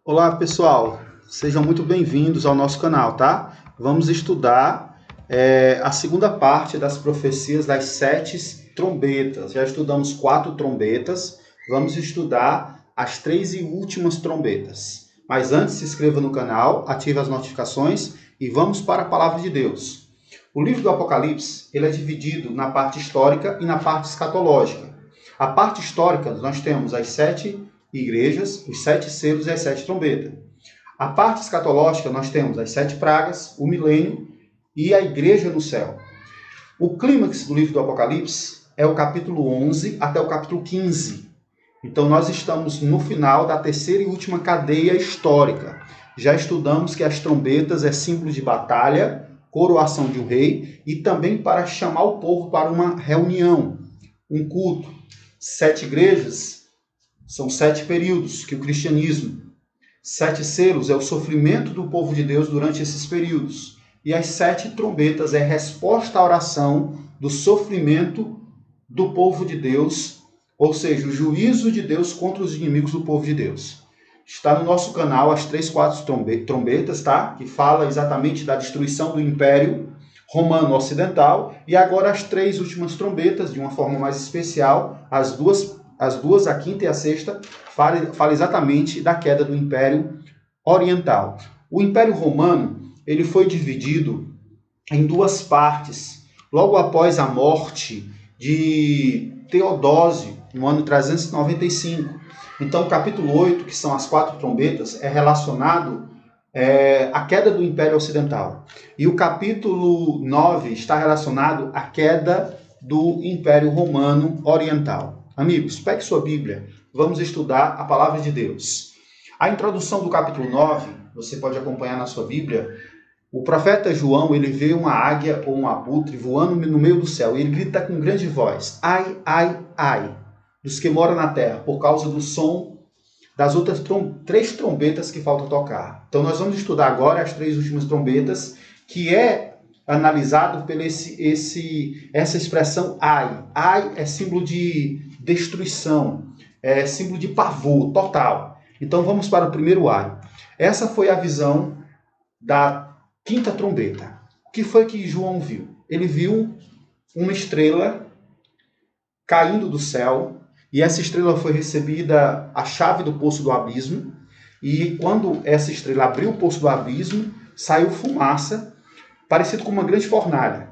Olá pessoal, sejam muito bem-vindos ao nosso canal, tá? Vamos estudar a segunda parte das profecias das 7 trombetas. Já estudamos 4 trombetas, vamos estudar as 3 e últimas trombetas. Mas antes, se inscreva no canal, ative as notificações e vamos para a palavra de Deus. O livro do Apocalipse ele é dividido na parte histórica e na parte escatológica. A parte histórica, nós temos as 7 igrejas, os 7 selos e as 7 trombetas. A parte escatológica, nós temos as 7 pragas, o milênio e a igreja no céu. O clímax do livro do Apocalipse é o capítulo 11 até o capítulo 15. Então, nós estamos no final da terceira e última cadeia histórica. Já estudamos que as trombetas é símbolo de batalha, coroação de um rei e também para chamar o povo para uma reunião, um culto. 7 igrejas são 7 períodos que o cristianismo. 7 selos é o sofrimento do povo de Deus durante esses períodos. E as 7 trombetas é resposta à oração do sofrimento do povo de Deus, ou seja, o juízo de Deus contra os inimigos do povo de Deus. Está no nosso canal as 3, 4 trombetas, tá? Que fala exatamente da destruição do Império Romano Ocidental. E agora as 3 últimas trombetas, de uma forma mais especial, as duas, a quinta e a sexta, fala exatamente da queda do Império Oriental. O Império Romano ele foi dividido em 2 partes, logo após a morte de Teodósio, no ano 395. Então, o capítulo 8, que são as 4 trombetas, é relacionado à queda do Império Ocidental. E o capítulo 9 está relacionado à queda do Império Romano Oriental. Amigos, pegue sua Bíblia, vamos estudar a palavra de Deus. A introdução do capítulo 9, você pode acompanhar na sua Bíblia. O profeta João, ele vê uma águia ou um abutre voando no meio do céu e ele grita com grande voz: ai, ai, ai, dos que moram na terra, por causa do som das outras 3 trombetas que faltam tocar. Então nós vamos estudar agora as 3 últimas trombetas, que é analisado por essa expressão ai. Ai é símbolo de destruição, é símbolo de pavor total. Então vamos para o primeiro ai. Essa foi a visão da 5ª trombeta. O que foi que João viu? Ele viu uma estrela caindo do céu, e essa estrela foi recebida a chave do poço do abismo, e quando essa estrela abriu o poço do abismo, saiu fumaça, parecido com uma grande fornalha.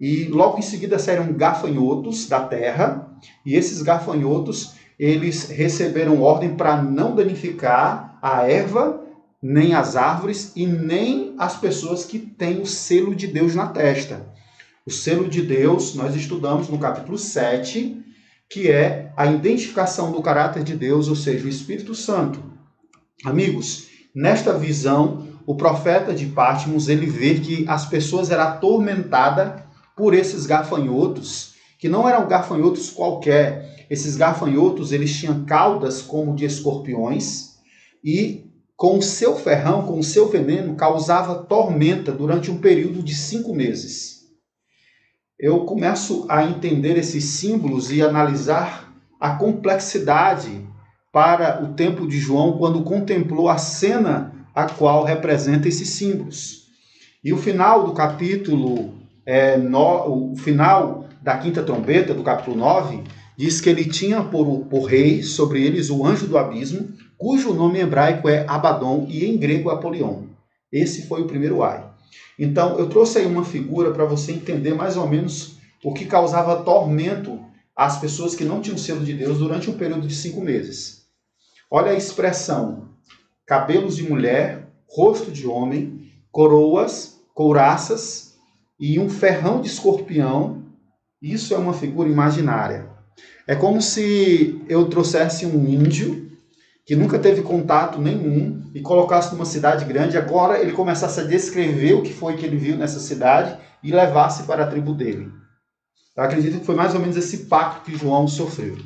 E logo em seguida saíram gafanhotos da terra, e esses gafanhotos, eles receberam ordem para não danificar a erva, nem as árvores e nem as pessoas que têm o selo de Deus na testa. O selo de Deus, nós estudamos no capítulo 7, que é a identificação do caráter de Deus, ou seja, o Espírito Santo. Amigos, nesta visão, o profeta de Patmos, ele vê que as pessoas eram atormentadas por esses gafanhotos, que não eram gafanhotos qualquer. Esses gafanhotos, eles tinham caudas como de escorpiões e com o seu ferrão, com o seu veneno, causava tormenta durante um período de 5 meses. Eu começo a entender esses símbolos e analisar a complexidade para o tempo de João quando contemplou a cena a qual representa esses símbolos. E o final do capítulo, o final da 5ª trombeta, do capítulo 9, diz que ele tinha por rei sobre eles o anjo do abismo, cujo nome em hebraico é Abaddon e em grego Apolion. Esse foi o primeiro ai. Então, eu trouxe aí uma figura para você entender mais ou menos o que causava tormento às pessoas que não tinham o selo de Deus durante um período de 5 meses. Olha a expressão: cabelos de mulher, rosto de homem, coroas, couraças e um ferrão de escorpião. Isso é uma figura imaginária. É como se eu trouxesse um índio que nunca teve contato nenhum e colocasse numa cidade grande, agora ele começasse a descrever o que foi que ele viu nessa cidade e levasse para a tribo dele. Eu acredito que foi mais ou menos esse pacto que João sofreu.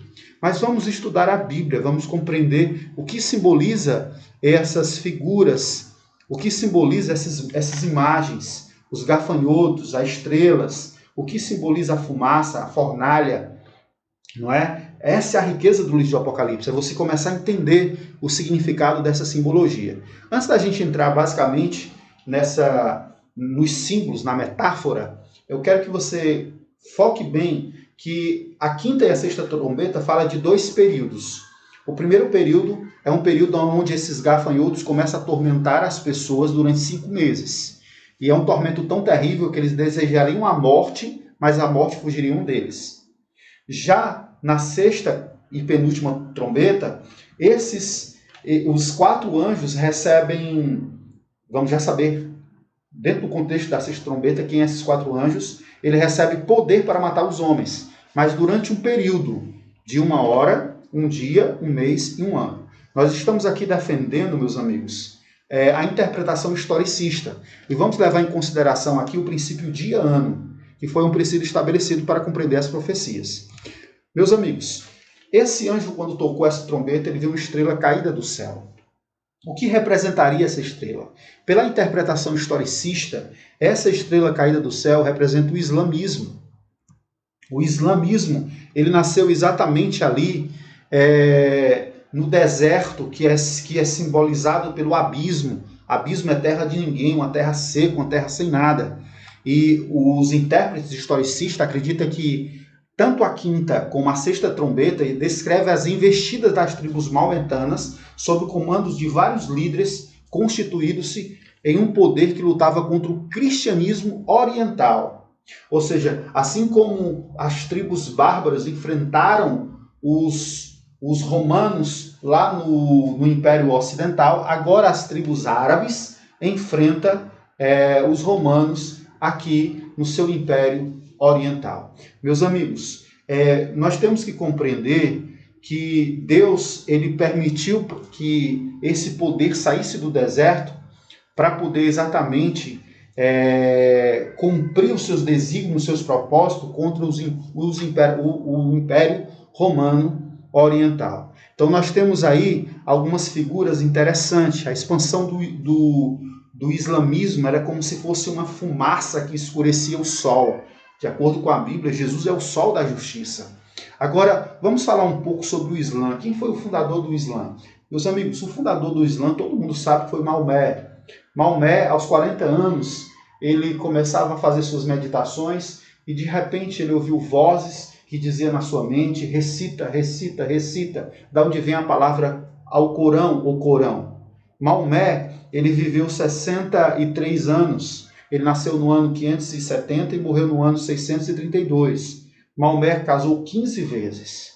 Mas vamos estudar a Bíblia, vamos compreender o que simboliza essas figuras, o que simboliza essas imagens, os gafanhotos, as estrelas, o que simboliza a fumaça, a fornalha, não é? Essa é a riqueza do livro de Apocalipse, é você começar a entender o significado dessa simbologia. Antes da gente entrar basicamente nos símbolos, na metáfora, eu quero que você foque bem que a quinta e a sexta trombeta fala de 2 períodos. O primeiro período é um período onde esses gafanhotos começam a atormentar as pessoas durante 5 meses. E é um tormento tão terrível que eles desejariam a morte, mas a morte fugiria deles. Já na sexta e penúltima trombeta, os 4 anjos recebem, vamos já saber, dentro do contexto da sexta trombeta, quem é esses 4 anjos, ele recebe poder para matar os homens, mas durante um período de 1 hora, 1 dia, 1 mês e 1 ano. Nós estamos aqui defendendo, meus amigos, a interpretação historicista. E vamos levar em consideração aqui o princípio dia-ano, que foi um princípio estabelecido para compreender as profecias. Meus amigos, esse anjo, quando tocou essa trombeta, ele viu uma estrela caída do céu. O que representaria essa estrela? Pela interpretação historicista, essa estrela caída do céu representa o islamismo. O islamismo, ele nasceu exatamente ali, no deserto, que é simbolizado pelo abismo. Abismo é terra de ninguém, uma terra seca, uma terra sem nada. E os intérpretes historicistas acreditam que tanto a quinta como a sexta trombeta descreve as investidas das tribos maometanas sob comandos de vários líderes constituídos-se em um poder que lutava contra o cristianismo oriental. Ou seja, assim como as tribos bárbaras enfrentaram os romanos lá no Império Ocidental, agora as tribos árabes enfrentam os romanos aqui no seu Império Oriental. Meus amigos, nós temos que compreender que Deus ele permitiu que esse poder saísse do deserto para poder exatamente cumprir os seus desígnios, os seus propósitos contra o Império Romano Oriental. Então nós temos aí algumas figuras interessantes. A expansão do islamismo era como se fosse uma fumaça que escurecia o sol. De acordo com a Bíblia, Jesus é o sol da justiça. Agora, vamos falar um pouco sobre o Islã. Quem foi o fundador do Islã? Meus amigos, o fundador do Islã, todo mundo sabe que foi Maomé. Maomé, aos 40 anos, ele começava a fazer suas meditações e de repente ele ouviu vozes que diziam na sua mente, recita, recita, recita, da onde vem a palavra Alcorão ou Corão. Maomé, ele viveu 63 anos. Ele nasceu no ano 570 e morreu no ano 632. Maomé casou 15 vezes.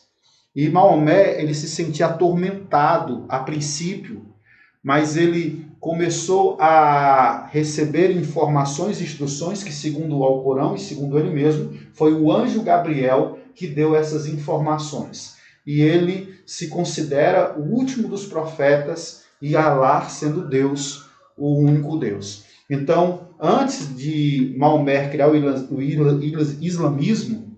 E Maomé, ele se sentia atormentado a princípio, mas ele começou a receber informações e instruções que, segundo o Alcorão e segundo ele mesmo, foi o anjo Gabriel que deu essas informações. E ele se considera o último dos profetas e Alá sendo Deus, o único Deus. Então, antes de Maomé criar o islamismo,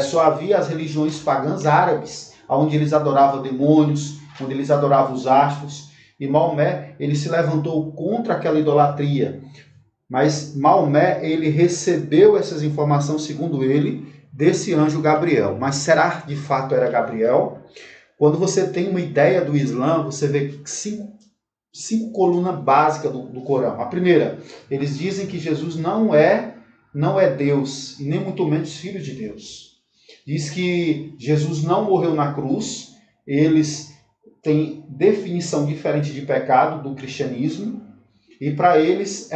só havia as religiões pagãs árabes, onde eles adoravam demônios, onde eles adoravam os astros. E Maomé, ele se levantou contra aquela idolatria. Mas Maomé, ele recebeu essas informações, segundo ele, desse anjo Gabriel. Mas será de fato era Gabriel? Quando você tem uma ideia do Islã, você vê cinco colunas básicas do Corão. A primeira, eles dizem que Jesus não é Deus, e nem muito menos filho de Deus. Diz que Jesus não morreu na cruz, eles têm definição diferente de pecado do cristianismo, e para eles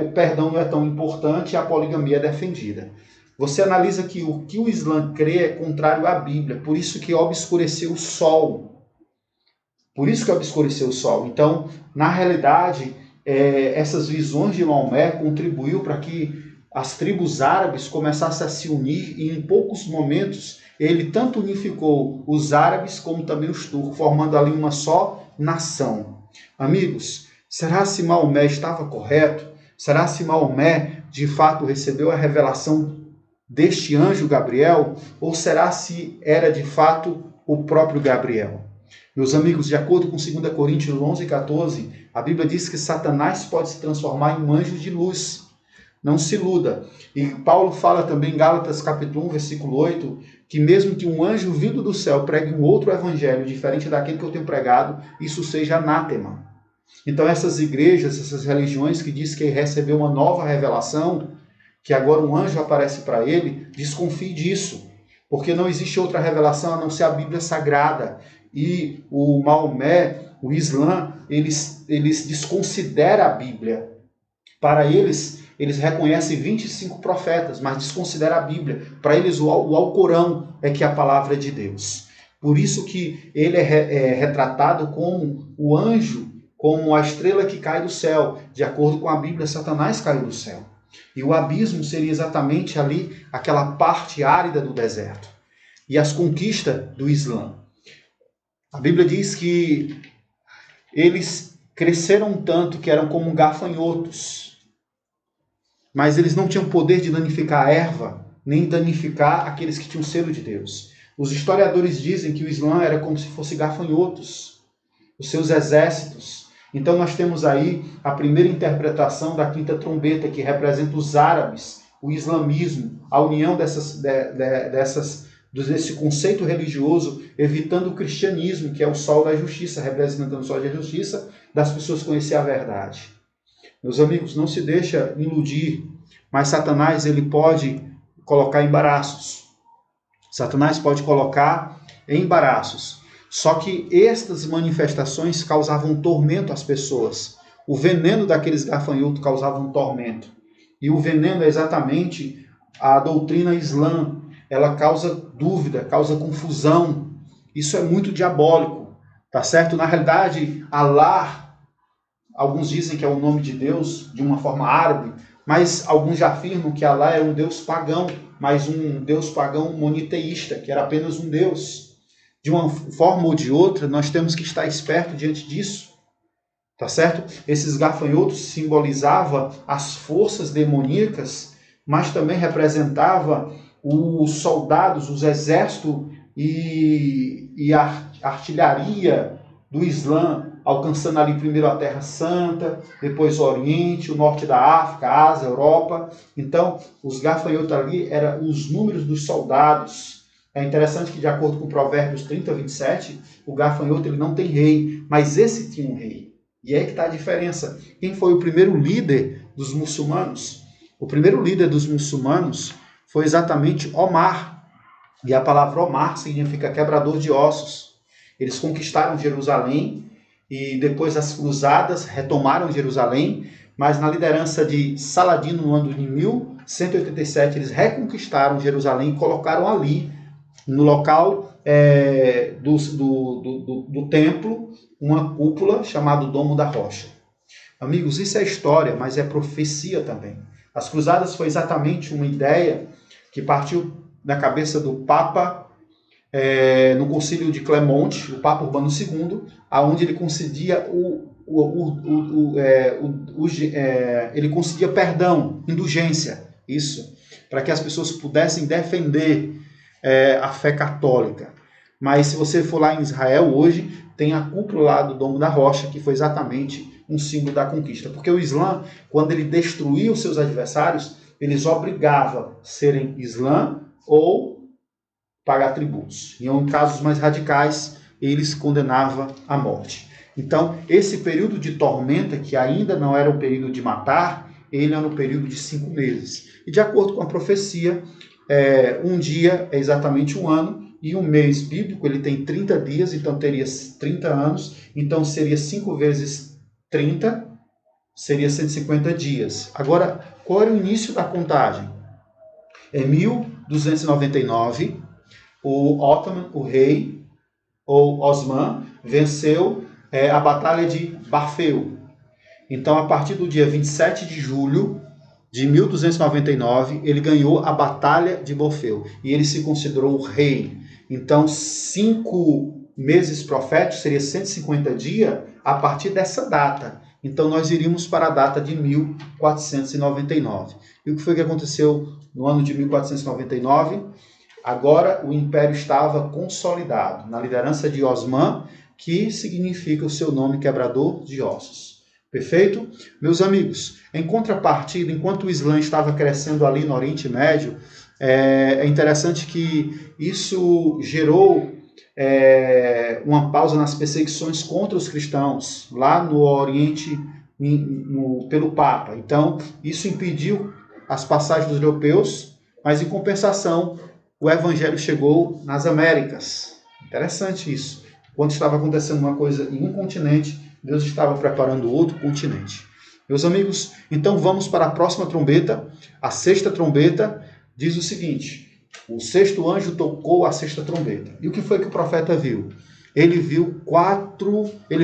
o perdão não é tão importante e a poligamia é defendida. Você analisa que o que o Islã crê é contrário à Bíblia, por isso que obscureceu o sol. Então, na realidade, essas visões de Maomé contribuiu para que as tribos árabes começassem a se unir e em poucos momentos ele tanto unificou os árabes como também os turcos, formando ali uma só nação. Amigos, será se Maomé estava correto? Será se Maomé de fato recebeu a revelação deste anjo Gabriel? Ou será se era de fato o próprio Gabriel? Meus amigos, de acordo com 2 Coríntios 11:14, a Bíblia diz que Satanás pode se transformar em um anjo de luz. Não se iluda. E Paulo fala também em Gálatas capítulo 1, versículo 8, que mesmo que um anjo vindo do céu pregue um outro evangelho diferente daquele que eu tenho pregado, isso seja anátema. Então essas igrejas, essas religiões que diz que recebeu uma nova revelação, que agora um anjo aparece para ele, desconfie disso, porque não existe outra revelação a não ser a Bíblia Sagrada. E o Maomé, o Islã, eles desconsideram a Bíblia. Para eles reconhecem 25 profetas, mas desconsideram a Bíblia. Para eles, o Alcorão é que é a palavra de Deus. Por isso que ele é retratado como o anjo, como a estrela que cai do céu. De acordo com a Bíblia, Satanás caiu do céu. E o abismo seria exatamente ali, aquela parte árida do deserto. E as conquistas do Islã. A Bíblia diz que eles cresceram tanto que eram como gafanhotos. Mas eles não tinham poder de danificar a erva, nem danificar aqueles que tinham selo de Deus. Os historiadores dizem que o Islã era como se fosse gafanhotos, os seus exércitos. Então nós temos aí a primeira interpretação da quinta trombeta, que representa os árabes, o islamismo, a união desse conceito religioso, evitando o cristianismo, que é o sol da justiça, representando o sol da justiça, das pessoas conhecer a verdade. Meus amigos, não se deixa iludir, mas Satanás ele pode colocar embaraços. Satanás pode colocar embaraços. Só que estas manifestações causavam tormento às pessoas. O veneno daqueles gafanhotos causava um tormento. E o veneno é exatamente a doutrina islã. Ela causa dúvida, causa confusão. Isso é muito diabólico, tá certo? Na realidade, Allah, alguns dizem que é o nome de Deus, de uma forma árabe, mas alguns já afirmam que Allah é um Deus pagão, mas um Deus pagão moniteísta, que era apenas um Deus. De uma forma ou de outra, nós temos que estar esperto diante disso, tá certo? Esses gafanhotos simbolizavam as forças demoníacas, mas também representava os soldados, os exércitos e a artilharia do Islã, alcançando ali primeiro a Terra Santa, depois o Oriente, o Norte da África, a Ásia, a Europa. Então, os gafanhotos ali eram os números dos soldados. É interessante que, de acordo com Provérbios 30, 27, o gafanhoto ele não tem rei, mas esse tinha um rei. E é aí que está a diferença. Quem foi o primeiro líder dos muçulmanos? O primeiro líder dos muçulmanos foi exatamente Omar. E a palavra Omar significa quebrador de ossos. Eles conquistaram Jerusalém e depois as cruzadas retomaram Jerusalém, mas na liderança de Saladino, no ano de 1187, eles reconquistaram Jerusalém e colocaram ali, no local do templo, uma cúpula chamada Domo da Rocha. Amigos, isso é história, mas é profecia também. As cruzadas foi exatamente uma ideia que partiu da cabeça do Papa no Concílio de Clemente, o Papa Urbano II, aonde ele concedia ele concedia perdão, indulgência, isso, para que as pessoas pudessem defender a fé católica. Mas se você for lá em Israel hoje, tem a cúpula lá do Domo da Rocha, que foi exatamente um símbolo da conquista. Porque o Islã, quando ele destruía os seus adversários, eles obrigavam a serem Islã ou pagar tributos. E em casos mais radicais, eles condenavam à morte. Então, esse período de tormenta, que ainda não era o período de matar, ele era no período de 5 meses. E de acordo com a profecia, um dia é exatamente um ano, e um mês bíblico ele tem 30 dias, então teria 30 anos, então seria 5 vezes 30, seria 150 dias. Agora, qual era o início da contagem? Em 1299, o Ottoman, o rei, ou Osman, venceu a Batalha de Barfeu. Então, a partir do dia 27 de julho de 1299, ele ganhou a Batalha de Barfeu e ele se considerou o rei. Então, 5 meses proféticos, seria 150 dias, a partir dessa data. Então, nós iríamos para a data de 1499. E o que foi que aconteceu no ano de 1499? Agora, o império estava consolidado na liderança de Osman, que significa o seu nome quebrador de ossos. Perfeito? Meus amigos, em contrapartida, enquanto o Islã estava crescendo ali no Oriente Médio, é interessante que isso gerou uma pausa nas perseguições contra os cristãos, lá no Oriente, pelo Papa. Então, isso impediu as passagens dos europeus, mas em compensação, o Evangelho chegou nas Américas. Interessante isso. Quando estava acontecendo uma coisa em um continente, Deus estava preparando outro continente. Meus amigos, então vamos para a próxima trombeta. A sexta trombeta diz o seguinte: o sexto anjo tocou a sexta trombeta. E o que foi que o profeta viu? Ele viu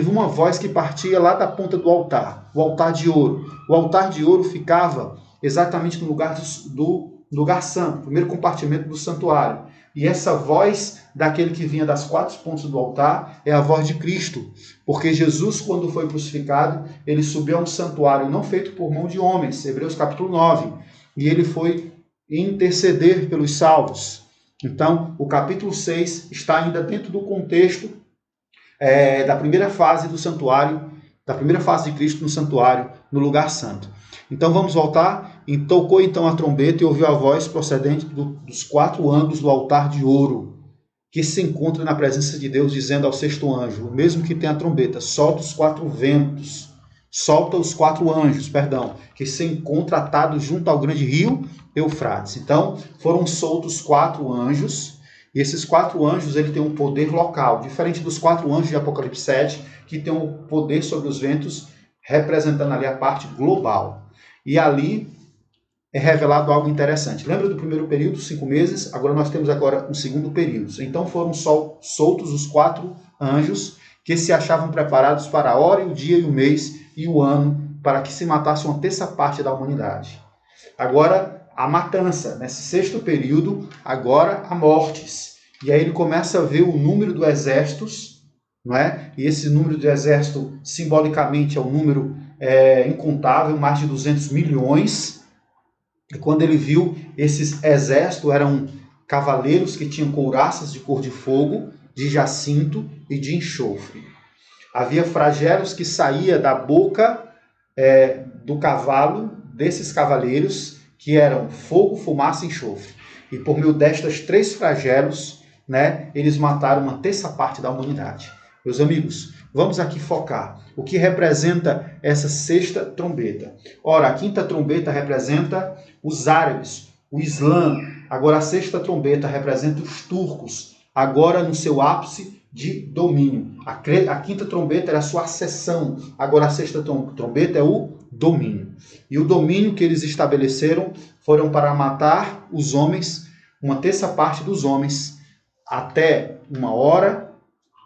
uma voz que partia lá da ponta do altar, o altar de ouro. O altar de ouro ficava exatamente no lugar do lugar santo, primeiro compartimento do santuário. E essa voz daquele que vinha das quatro pontas do altar é a voz de Cristo. Porque Jesus, quando foi crucificado, ele subiu a um santuário não feito por mão de homens, Hebreus capítulo 9. E ele foi interceder pelos salvos. Então, o capítulo 6 está ainda dentro do contexto da primeira fase do santuário, da primeira fase de Cristo no santuário, no lugar santo. Então vamos voltar. E tocou então a trombeta e ouviu a voz procedente dos quatro ângulos do altar de ouro, que se encontra na presença de Deus, dizendo ao sexto anjo, o mesmo que tem a trombeta, solta os quatro ventos, solta os quatro anjos, que se encontra atados junto ao grande rio Eufrates. Então foram soltos quatro anjos, e esses quatro anjos ele tem um poder local, diferente dos quatro anjos de Apocalipse 7, que tem um poder sobre os ventos, representando ali a parte global. E ali é revelado algo interessante. Lembra do primeiro período, 5 meses? Agora nós temos um segundo período. Então foram soltos os quatro anjos que se achavam preparados para a hora, e o dia, e o mês, e o ano, para que se matasse uma terça parte da humanidade. Agora, a matança. Nesse sexto período, agora há mortes. E aí ele começa a ver o número dos exércitos, não é? E esse número de exército, simbolicamente, é um número incontável, mais de 200 milhões. E quando ele viu esses exércitos, eram cavaleiros que tinham couraças de cor de fogo, de jacinto e de enxofre. Havia flagelos que saía da boca do cavalo, desses cavaleiros, que eram fogo, fumaça e enxofre. E por meio destas três flagelos, eles mataram uma terça parte da humanidade. Meus amigos, vamos aqui focar. O que representa essa sexta trombeta? Ora, a quinta trombeta representa os árabes, o Islã. Agora a sexta trombeta representa os turcos, agora no seu ápice de domínio. A quinta trombeta era a sua ascensão, agora a sexta trombeta é o domínio. E o domínio que eles estabeleceram foram para matar os homens, uma terça parte dos homens, até 1 hora,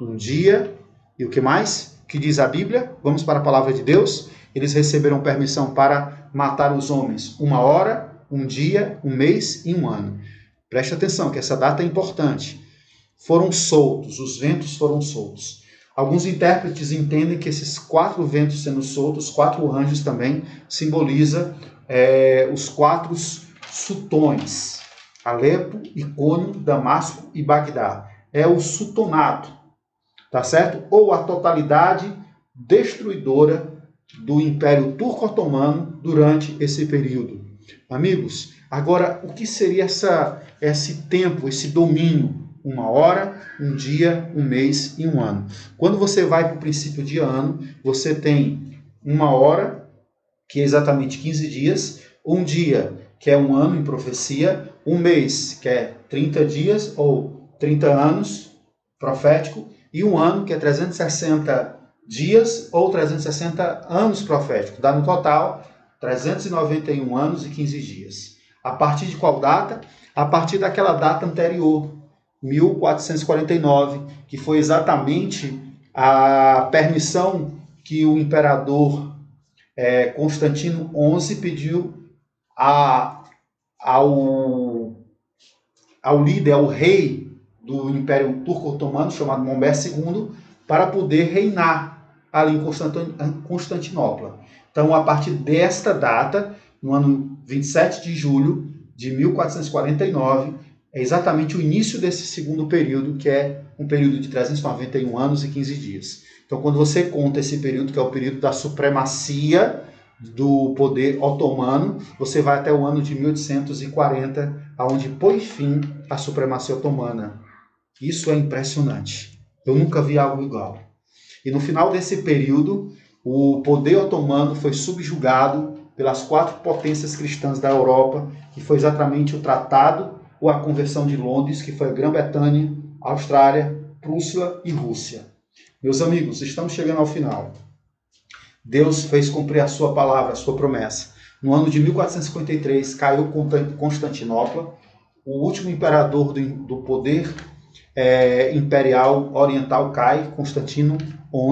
1 dia, e o que mais? O que diz a Bíblia? Vamos para a palavra de Deus. Eles receberam permissão para matar os homens 1 hora, 1 dia, 1 mês e 1 ano. Preste atenção que essa data é importante. Foram soltos, os ventos foram soltos. Alguns intérpretes entendem que esses 4 ventos sendo soltos, 4 anjos também, simboliza os 4 sultões. Alepo, Icônio, Damasco e Bagdá. É o sultonato, tá certo? Ou a totalidade destruidora do Império Turco-Otomano durante esse período. Amigos, agora o que seria esse tempo, esse domínio? 1 hora, 1 dia, 1 mês e 1 ano. Quando você vai para o princípio de ano, você tem 1 hora, que é exatamente 15 dias, 1 dia, que é 1 ano em profecia, 1 mês, que é 30 dias ou 30 anos profético, e 1 ano, que é 360 dias ou 360 anos profético. Dá no total 391 anos e 15 dias. A partir de qual data? A partir daquela data anterior, 1449, que foi exatamente a permissão que o imperador Constantino XI pediu ao líder, ao rei do Império Turco-Otomano, chamado Mombé II, para poder reinar ali em Constantinopla. Então, a partir desta data, no ano 27 de julho de 1449, é exatamente o início desse segundo período, que é um período de 391 anos e 15 dias. Então, quando você conta esse período, que é o período da supremacia do poder otomano, você vai até o ano de 1840, onde põe fim à supremacia otomana. Isso é impressionante. Eu nunca vi algo igual. E no final desse período, o poder otomano foi subjugado pelas 4 potências cristãs da Europa, que foi exatamente o Tratado ou a Conversão de Londres, que foi a Grã-Bretanha, Austrália, Prússia e Rússia. Meus amigos, estamos chegando ao final. Deus fez cumprir a sua palavra, a sua promessa. No ano de 1453, caiu Constantinopla, o último imperador do poder imperial oriental cai, Constantino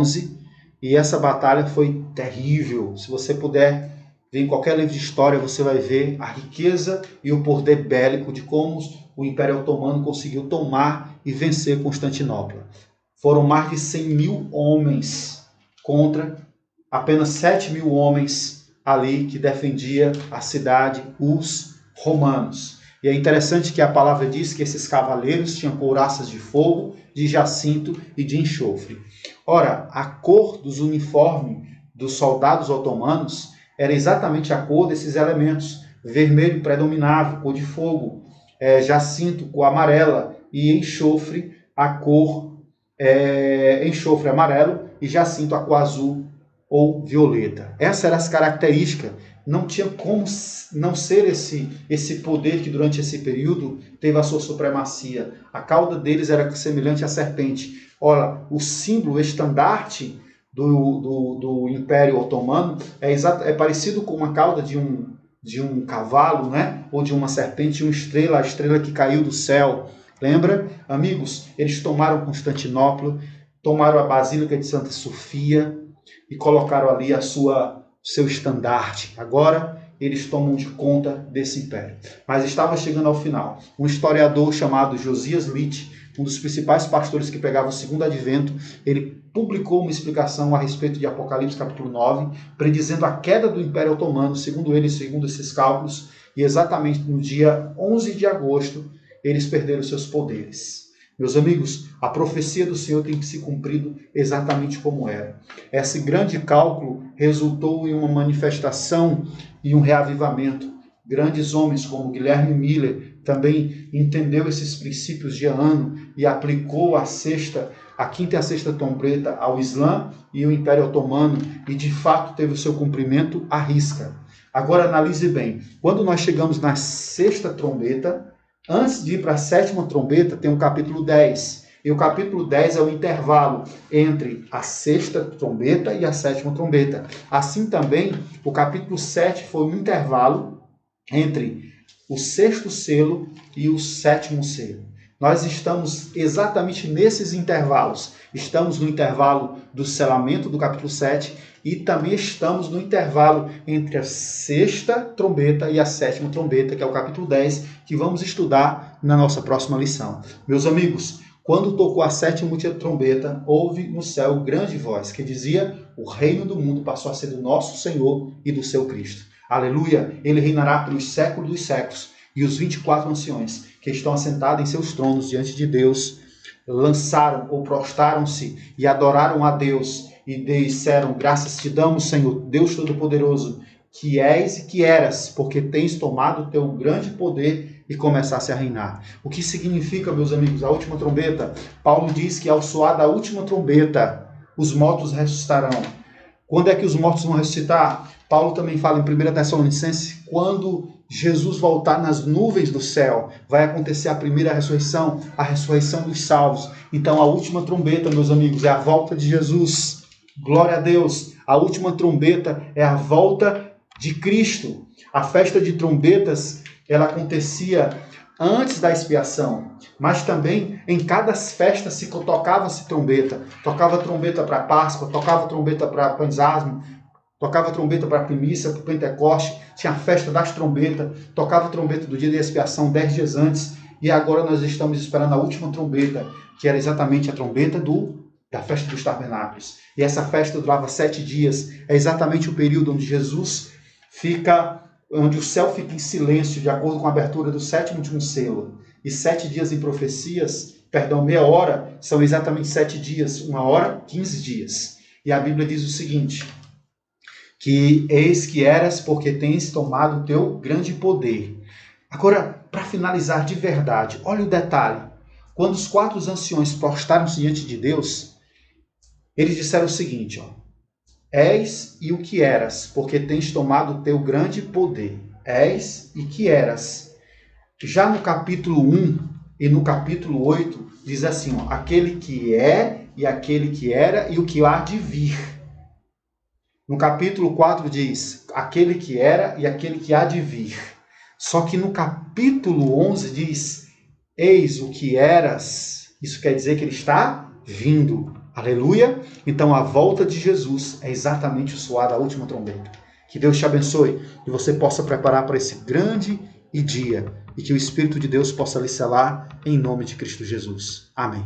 XI, e essa batalha foi terrível. Se você puder ver em qualquer livro de história, você vai ver a riqueza e o poder bélico de como o Império Otomano conseguiu tomar e vencer Constantinopla. Foram mais de 100 mil homens contra apenas 7 mil homens ali que defendia a cidade, os romanos. E é interessante que a palavra diz que esses cavaleiros tinham couraças de fogo, de jacinto e de enxofre. Ora, a cor dos uniformes dos soldados otomanos era exatamente a cor desses elementos. Vermelho predominava, cor de fogo, jacinto, cor amarela, e enxofre, a cor enxofre amarelo, e jacinto, a cor azul ou violeta. Essas eram as características. Não tinha como não ser esse poder que durante esse período teve a sua supremacia. A cauda deles era semelhante à serpente. Ora, o símbolo, o estandarte do Império Otomano é parecido com uma cauda de um cavalo, né? Ou de uma serpente, uma estrela, a estrela que caiu do céu. Lembra? Amigos, eles tomaram Constantinopla, tomaram a Basílica de Santa Sofia e colocaram ali seu estandarte. Agora eles tomam de conta desse império. Mas estava chegando ao final. Um historiador chamado Josias Smith, um dos principais pastores que pegava o segundo advento, ele publicou uma explicação a respeito de Apocalipse capítulo 9, predizendo a queda do Império Otomano, segundo ele, segundo esses cálculos, e exatamente no dia 11 de agosto, eles perderam seus poderes. Meus amigos, a profecia do Senhor tem que se cumprido exatamente como era. Esse grande cálculo resultou em uma manifestação e um reavivamento. Grandes homens como Guilherme Miller também entendeu esses princípios de ano e aplicou a quinta e a sexta trombeta ao Islã e ao Império Otomano, e de fato teve o seu cumprimento à risca. Agora analise bem, quando nós chegamos na sexta trombeta, antes de ir para a sétima trombeta, tem o capítulo 10. E o capítulo 10 é o intervalo entre a sexta trombeta e a sétima trombeta. Assim também, o capítulo 7 foi um intervalo entre o sexto selo e o sétimo selo. Nós estamos exatamente nesses intervalos. Estamos no intervalo do selamento do capítulo 7 e também estamos no intervalo entre a sexta trombeta e a sétima trombeta, que é o capítulo 10, que vamos estudar na nossa próxima lição. Meus amigos, quando tocou a sétima trombeta, houve no céu grande voz que dizia: o reino do mundo passou a ser do nosso Senhor e do seu Cristo. Aleluia! Ele reinará pelos séculos dos séculos. E os 24 anciões que estão assentados em seus tronos diante de Deus lançaram ou prostraram-se e adoraram a Deus e disseram: graças te damos, Senhor, Deus Todo-Poderoso, que és e que eras, porque tens tomado o teu grande poder e começasse a reinar. O que significa, meus amigos, a última trombeta? Paulo diz que ao soar da última trombeta, os mortos ressuscitarão. Quando é que os mortos vão ressuscitar? Paulo também fala em 1 Tessalonicenses, quando Jesus voltar nas nuvens do céu, vai acontecer a primeira ressurreição, a ressurreição dos salvos. Então a última trombeta, meus amigos, é a volta de Jesus. Glória a Deus! A última trombeta é a volta de Cristo. A festa de trombetas, ela acontecia antes da expiação, mas também em cada festa tocava-se trombeta. Tocava trombeta para Páscoa, tocava trombeta para Pansasmo, tocava trombeta para a primícia, para o Pentecoste, tinha a festa das trombetas, tocava trombeta do dia da expiação 10 dias antes, e agora nós estamos esperando a última trombeta, que era exatamente a trombeta da festa dos tabernáculos. E essa festa durava 7 dias, é exatamente o período onde onde o céu fica em silêncio, de acordo com a abertura do sétimo e último selo. E 7 dias em profecias meia hora são exatamente 7 dias, 1 hora, 15 dias. E a Bíblia diz o seguinte, que eis que eras porque tens tomado o teu grande poder. Agora, para finalizar de verdade, olha o detalhe. Quando os 4 anciões prostraram-se diante de Deus, eles disseram o seguinte, ó, és e o que eras, porque tens tomado o teu grande poder. És e que eras. Já no capítulo 1 e no capítulo 8, diz assim, ó, aquele que é e aquele que era e o que há de vir. No capítulo 4 diz, aquele que era e aquele que há de vir. Só que no capítulo 11 diz, eis o que eras. Isso quer dizer que ele está vindo. Aleluia? Então a volta de Jesus é exatamente o soar da última trombeta. Que Deus te abençoe e você possa preparar para esse grande dia e que o Espírito de Deus possa lhe selar em nome de Cristo Jesus. Amém.